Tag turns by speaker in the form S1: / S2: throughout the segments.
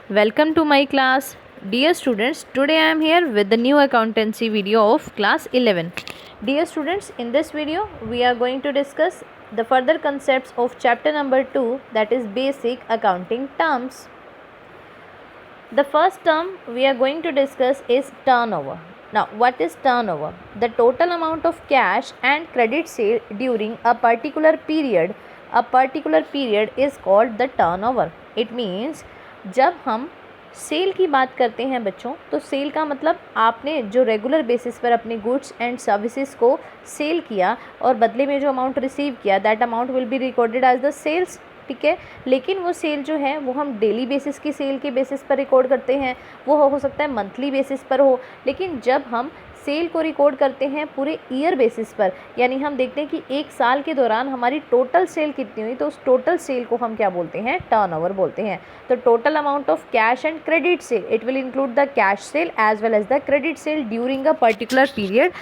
S1: Welcome to my class. Dear students, today I am here with the new accountancy video of class 11. Dear students, in this video we are going to discuss the further concepts of chapter number 2, that is basic accounting terms. The first term we are going to discuss is turnover. Now, what is turnover? The total amount of cash and credit sale during a particular period. A particular period is called the turnover. It means जब हम cell की बात करते हैं बच्चों, तो cell का मतलब आपने जो रेगुलर बेसिस पर अपने गुड्स एंड सर्विसेज को सेल किया और बदले में जो अमाउंट रिसीव किया, that amount will be recorded as the sales. ठीक है, लेकिन वो सेल जो है वो हम डेली बेसिस की सेल के बेसिस पर रिकॉर्ड करते हैं, वो हो सकता है मंथली बेसिस पर हो. लेकिन जब हम सेल को रिकॉर्ड करते हैं पूरे ईयर बेसिस पर, यानी हम देखते हैं कि एक साल के दौरान हमारी टोटल सेल कितनी हुई, तो उस टोटल सेल को हम क्या बोलते हैं? टर्नओवर बोलते हैं. तो total amount of cash and credit sale, it will include the cash sale as well as the credit sale during a particular period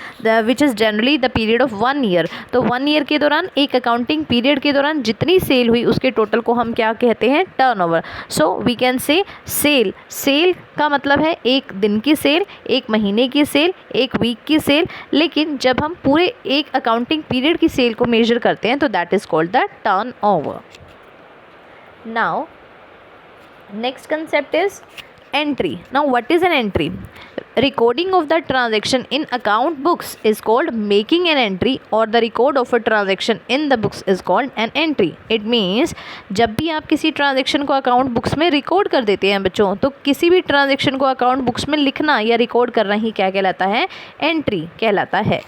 S1: which is generally the period of 1 year. तो 1 year के दौरान, एक accounting period के दौरान जितनी cell हुई उसके total को हम क्या कहते हैं? Turnover. So we can say sale. Sale का मतलब है एक दिन की सेल, एक महीने की सेल, एक वीक की सेल. लेकिन जब हम पूरे एक अकाउंटिंग पीरियड की सेल को मेजर करते हैं तो that is called the turnover. Now next concept is entry. Now what is an entry? Recording of the transaction in account books is called making an entry, or the record of a transaction in the books is called an entry. It means जब भी आप किसी transaction को account books में record कर देते हैं बच्चों, तो किसी भी ट्रांजेक्शन को अकाउंट बुक्स में लिखना या रिकॉर्ड करना ही क्या कहलाता है? एंट्री कहलाता है.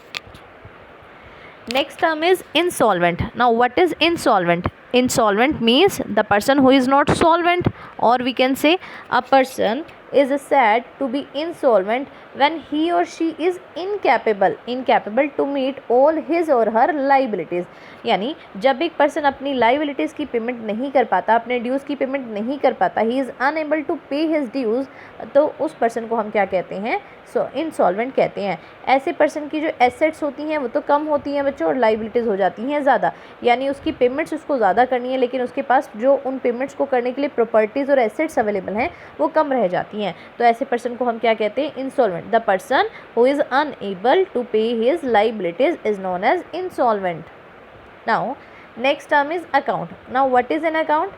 S1: Next term is insolvent. Now what is insolvent? Insolvent means the person who is not solvent, or we can say a person is said to be insolvent when he or she is incapable to meet all his or her liabilities. यानी जब एक person अपनी liabilities की payment नहीं कर पाता, अपने ड्यूज़ की पेमेंट नहीं कर पाता, he is unable to pay his ड्यूज़, तो उस पर्सन को हम क्या कहते हैं? इंसॉल्वेंट कहते हैं. ऐसे पर्सन की जो एसेट्स होती हैं वो तो कम होती हैं बच्चों, और लाइबिलिटीज़ हो जाती हैं ज़्यादा. यानी उसकी पेमेंट्स उसको ज़्यादा करनी है, लेकिन उसके पास जो उन पेमेंट्स को करने के लिए प्रॉपर्टीज़ और एसेट्स अवेलेबल हैं वो कम रह जाती हैं. तो ऐसे पर्सन को हम क्या कहते हैं? Insolvent. The person who is unable to pay his liabilities is known as insolvent. Now, next term is account. Now, what is an account?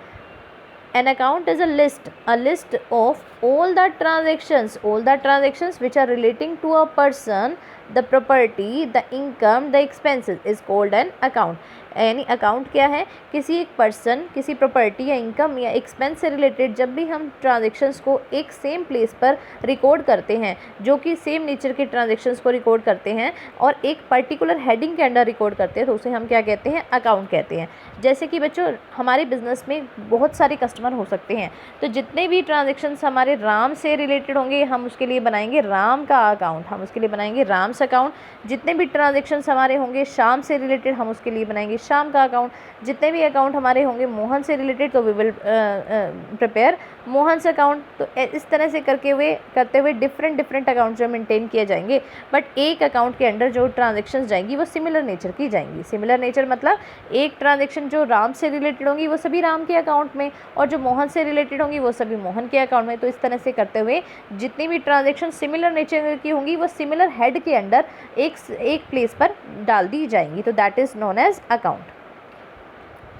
S1: An account is a list of all the transactions which are relating to a person, the property, the income, the expenses is called an account. यानी account क्या है? किसी एक person, किसी property या income या expense से related जब भी हम ट्रांजेक्शन्स को एक सेम प्लेस पर रिकॉर्ड करते हैं, जो कि सेम नेचर के ट्रांजेक्शन्स को रिकॉर्ड करते हैं और एक पर्टिकुलर हेडिंग के अंडर रिकॉर्ड करते हैं, तो उसे हम क्या कहते हैं? अकाउंट कहते हैं. जैसे कि बच्चों हमारे बिजनेस में बहुत सारे कस्टमर हो सकते हैं, तो जितने भी ट्रांजेक्शन्स हमारे राम से रिलेटेड होंगे हम उसके लिए बनाएंगे राम का अकाउंट, हम उसके लिए बनाएंगे राम्स अकाउंट. जितने भी ट्रांजेक्शन्स हमारे होंगे श्याम से रिलेटेड हम उसके लिए बनाएंगे श्याम का अकाउंट. जितने भी अकाउंट हमारे होंगे मोहन से रिलेटेड तो we will prepare Mohan's account. तो इस तरह से करते हुए डिफरेंट अकाउंट जो मेंटेन किए जाएंगे, बट एक अकाउंट के अंडर जो ट्रांजेक्शन्स जाएंगी वो सिमिलर नेचर की जाएंगी. सिमिलर नेचर मतलब एक ट्रांजेक्शन जो राम से रिलेटेड होंगी वो सभी राम के अकाउंट में, और जो मोहन से रिलेटेड होंगी वो सभी मोहन के अकाउंट में. तो इस तरह से करते हुए जितनी भी ट्रांजेक्शन सिमिलर नेचर की होंगी वो सिमिलर हेड के अंडर एक प्लेस पर डाल दी जाएंगी. तो that is known as account.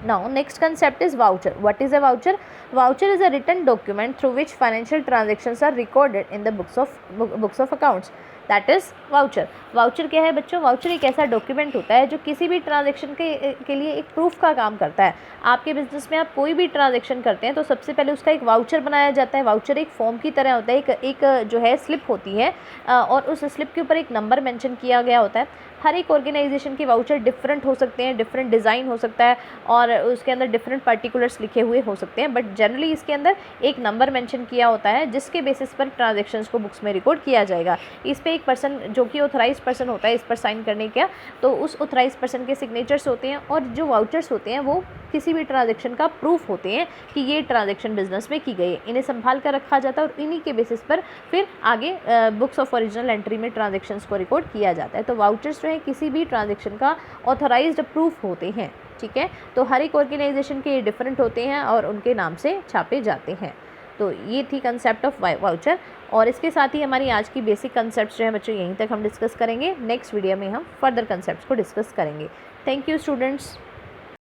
S1: Now, next concept is voucher. What is a voucher? Voucher is a written document through which financial transactions are recorded in the books of accounts. That is voucher. Voucher क्या है बच्चों? Voucher एक ऐसा document होता है जो किसी भी ट्रांजेक्शन के लिए एक प्रूफ का काम करता है. आपके बिजनेस में आप कोई भी ट्रांजेक्शन करते हैं तो सबसे पहले उसका एक वाउचर बनाया जाता है. वाउचर एक फॉर्म की तरह होता है, एक जो है स्लिप होती है, और उस स्लिप के ऊपर एक नंबर मेंशन किया गया होता है. हर एक ऑर्गेनाइजेशन के वाउचर डिफरेंट हो सकते हैं, डिफरेंट डिज़ाइन हो सकता है, और उसके अंदर डिफरेंट पर्टिकुलर्स लिखे हुए हो सकते हैं, बट जनरली इसके अंदर एक नंबर मेंशन किया होता है जिसके बेसिस पर ट्रांजेक्शन्स को बुक्स में रिकॉर्ड किया जाएगा. इस पर एक पर्सन जो कि ऑथराइज पर्सन होता है इस पर साइन करने का, तो उस ऑथराइज पर्सन के सिग्नेचर्स होते हैं, और जो वाउचर्स होते हैं वो किसी भी ट्रांजेक्शन का प्रूफ होते हैं कि ये ट्रांजेक्शन बिजनेस में की गई है. इन्हें संभाल कर रखा जाता है और इन्हीं के बेसिस पर फिर आगे बुक्स ऑफ ओरिजिनल एंट्री में ट्रांजेक्शन्स को रिकॉर्ड किया जाता है. तो वाउचर्स जो है किसी भी ट्रांजेक्शन का ऑथराइज्ड प्रूफ होते हैं. ठीक है, तो हर एक ऑर्गेनाइजेशन के डिफरेंट होते हैं और उनके नाम से छापे जाते हैं. तो ये थी कंसेप्ट ऑफ वाउचर, और इसके साथ ही हमारी आज की बेसिक कंसेप्ट जो है बच्चों यहीं तक हम डिस्कस करेंगे। नेक्स्ट वीडियो में हम फर्दर कंसेप्ट को डिस्कस करेंगे। Thank you students.